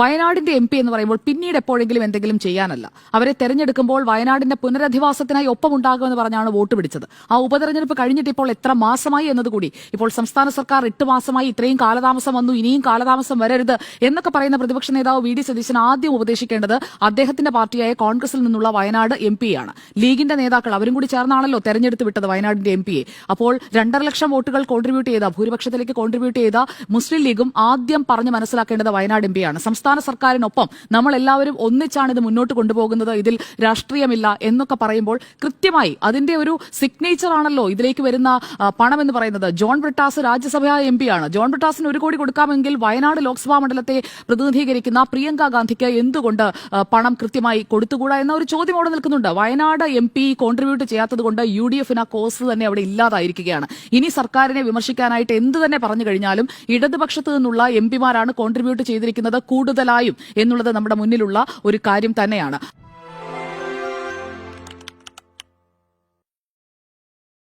വയനാടിന്റെ MP എന്ന് പറയുമ്പോൾ പിന്നീട് എപ്പോഴെങ്കിലും എന്തെങ്കിലും ചെയ്യാനല്ല. അവരെ തെരഞ്ഞെടുക്കുമ്പോൾ വയനാടിന്റെ പുനരധിവാസത്തിനായി ഒപ്പമുണ്ടാകുമെന്ന് പറഞ്ഞാണ് വോട്ട് പിടിച്ചത്. ആ ഉപതെരഞ്ഞെടുപ്പ് കഴിഞ്ഞിട്ട് ഇപ്പോൾ എത്ര മാസമായി എന്നതുകൂടി, ഇപ്പോൾ സംസ്ഥാന സർക്കാർ 8 മാസമായി, ഇത്രയും കാലതാമസം വന്നു, ഇനിയും കാലതാമസം വരരുത് എന്നൊക്കെ പറയുന്ന പ്രതിപക്ഷ നേതാവ് VD സതീശൻ ആദ്യം ഉപദേശിക്കേണ്ടത് അദ്ദേഹത്തിന്റെ പാർട്ടിയായ കോൺഗ്രസിൽ നിന്നുള്ള വയനാട് MP-യാണ്. ലീഗിന്റെ നേതാക്കൾ അവരും കൂടി ചേർന്നാണല്ലോ തെരഞ്ഞെടുത്ത് വിട്ടത് വയനാടിന്റെ MP-യെ. അപ്പോൾ 2.5 ലക്ഷം വോട്ടുകൾ കോൺട്രിബ്യൂട്ട് ചെയ്ത, ഭൂരിപക്ഷത്തിലേക്ക് കോൺട്രിബ്യൂട്ട് ചെയ്ത മുസ്ലിം ലീഗും ആദ്യം പറഞ്ഞ് മനസ്സിലാക്കേണ്ടത് വയനാട് MP-യാണ്. സംസ്ഥാന സർക്കാരിനൊപ്പം നമ്മൾ എല്ലാവരും ഒന്നിച്ചാണ് ഇത് മുന്നോട്ട് കൊണ്ടുപോകുന്നത്, ഇതിൽ രാഷ്ട്രീയമില്ല എന്നൊക്കെ പറയുമ്പോൾ കൃത്യമായി അതിന്റെ ഒരു സിഗ്നേച്ചർ ആണല്ലോ ഇതിലേക്ക് വരുന്ന പണം എന്ന് പറയുന്നത്. ജോൺ ബ്രിട്ടാസ് രാജ്യസഭാ MP-യാണ്. ജോൺ ബ്രിട്ടാസിന് 1 കോടി കൊടുക്കാമെങ്കിൽ വയനാട് ലോക്സഭാ മണ്ഡലത്തെ പ്രതിനിധീകരിക്കുന്ന പ്രിയങ്ക ഗാന്ധിക്ക് എന്തുകൊണ്ട് പണം കൃത്യമായി കൊടുത്തുകൂടാ എന്ന ഒരു ചോദ്യം അവിടെ നിൽക്കുന്നുണ്ട്. വയനാട് MP കോൺട്രിബ്യൂട്ട് ചെയ്യാത്തത് കൊണ്ട് UDF-ന് കോഴ്സ് തന്നെ അവിടെ ഇല്ലാതായിരിക്കുകയാണ്. ഇനി സർക്കാരിനെ വിമർശിക്കാനായിട്ട് എന്ത് തന്നെ പറഞ്ഞു കഴിഞ്ഞാലും ഇടതുപക്ഷത്ത് നിന്നുള്ള MP-മാരാണ് കോൺട്രിബ്യൂട്ട് ചെയ്തിരിക്കുന്നത് കൂടുതലായും എന്നുള്ളത് നമ്മുടെ മുന്നിലുള്ള ഒരു കാര്യം തന്നെയാണ്.